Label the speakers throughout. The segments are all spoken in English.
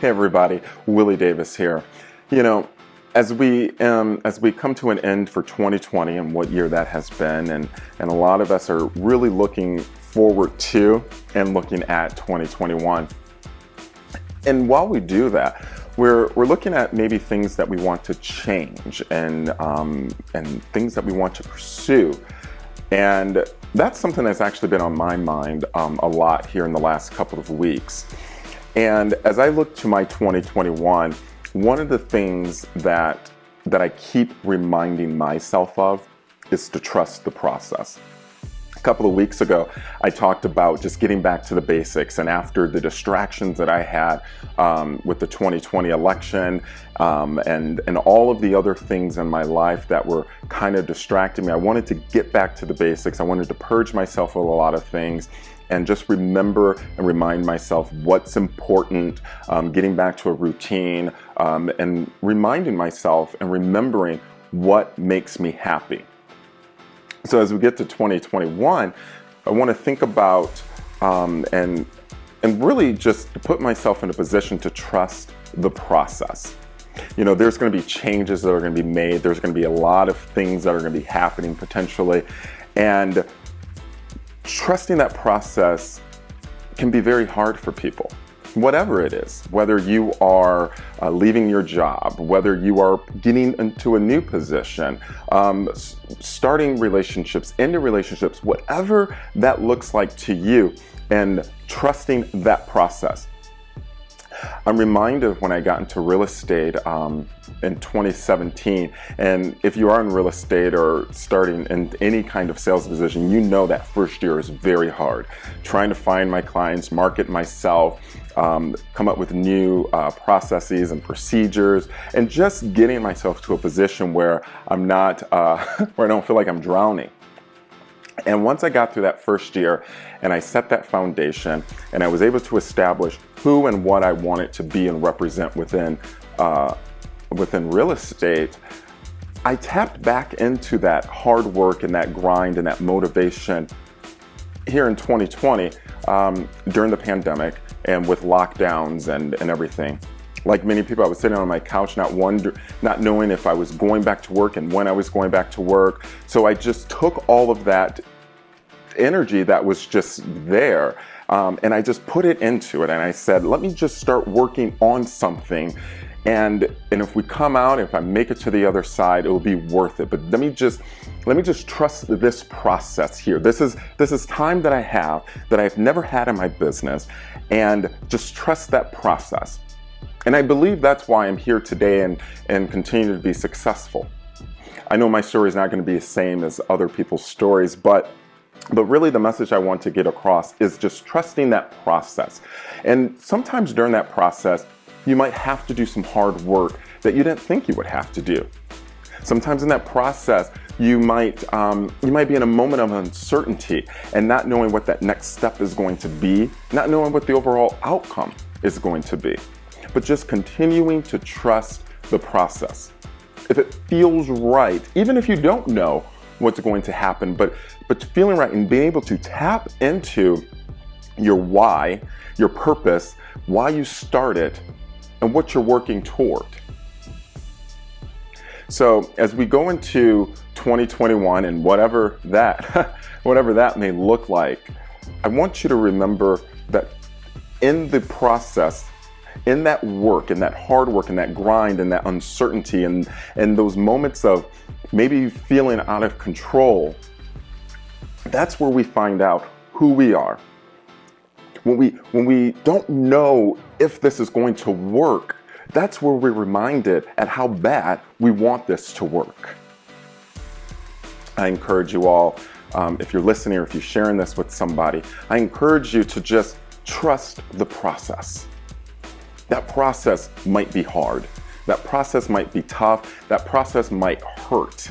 Speaker 1: Hey everybody, Willie Davis here. You know, as we come to an end for 2020 and what year that has been, and a lot of us are really looking forward to and looking at 2021. And while we do that, we're looking at maybe things that we want to change and things that we want to pursue. And that's something that's actually been on my mind a lot here in the last couple of weeks. And as I look to my 2021, one of the things that I keep reminding myself of is to trust the process. A couple of weeks ago, I talked about just getting back to the basics, and after the distractions that I had with the 2020 election and all of the other things in my life that were kind of distracting me, I wanted to get back to the basics. I wanted to purge myself of a lot of things and just remember and remind myself what's important, getting back to a routine, and reminding myself and remembering what makes me happy. So as we get to 2021, I want to think about and really just to put myself in a position to trust the process. You know, there's going to be changes that are going to be made. There's going to be a lot of things that are going to be happening potentially, and trusting that process can be very hard for people, whatever it is, whether you are leaving your job, whether you are getting into a new position, starting relationships, into relationships, whatever that looks like to you, and trusting that process. I'm reminded of when I got into real estate in 2017, and if you are in real estate or starting in any kind of sales position, you know that first year is very hard. Trying to find my clients, market myself, come up with new processes and procedures, and just getting myself to a position where I'm not, where I don't feel like I'm drowning. And once I got through that first year and I set that foundation and I was able to establish who and what I wanted to be and represent within real estate, I tapped back into that hard work and that grind and that motivation here in 2020 during the pandemic and with lockdowns and everything. Like many people, I was sitting on my couch not knowing if I was going back to work and when I was going back to work. So I just took all of that energy that was just there and I just put it into it, and I said, let me just start working on something, and if we come out, if I make it to the other side, it will be worth it. But let me just trust this process here. This is time that I have that I've never had in my business, and just trust that process. And I believe that's why I'm here today and continue to be successful. I know my story is not going to be the same as other people's stories, but really the message I want to get across is just trusting that process. And sometimes during that process, you might have to do some hard work that you didn't think you would have to do. Sometimes in that process, you might be in a moment of uncertainty and not knowing what that next step is going to be, not knowing what the overall outcome is going to be. But just continuing to trust the process. If it feels right, even if you don't know what's going to happen, but feeling right and being able to tap into your why, your purpose, why you started, and what you're working toward. So as we go into 2021 and whatever that may look like, I want you to remember that in the process, in that work, in that hard work, in that grind, and that uncertainty, and those moments of maybe feeling out of control, that's where we find out who we are. When we don't know if this is going to work, that's where we're reminded at how bad we want this to work. I encourage you all, if you're listening or if you're sharing this with somebody, I encourage you to just trust the process. That process might be hard. That process might be tough. That process might hurt.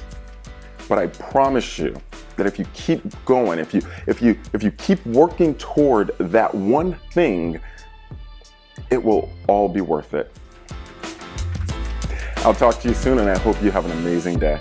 Speaker 1: But I promise you that if you keep going, if you keep working toward that one thing, it will all be worth it. I'll talk to you soon, and I hope you have an amazing day.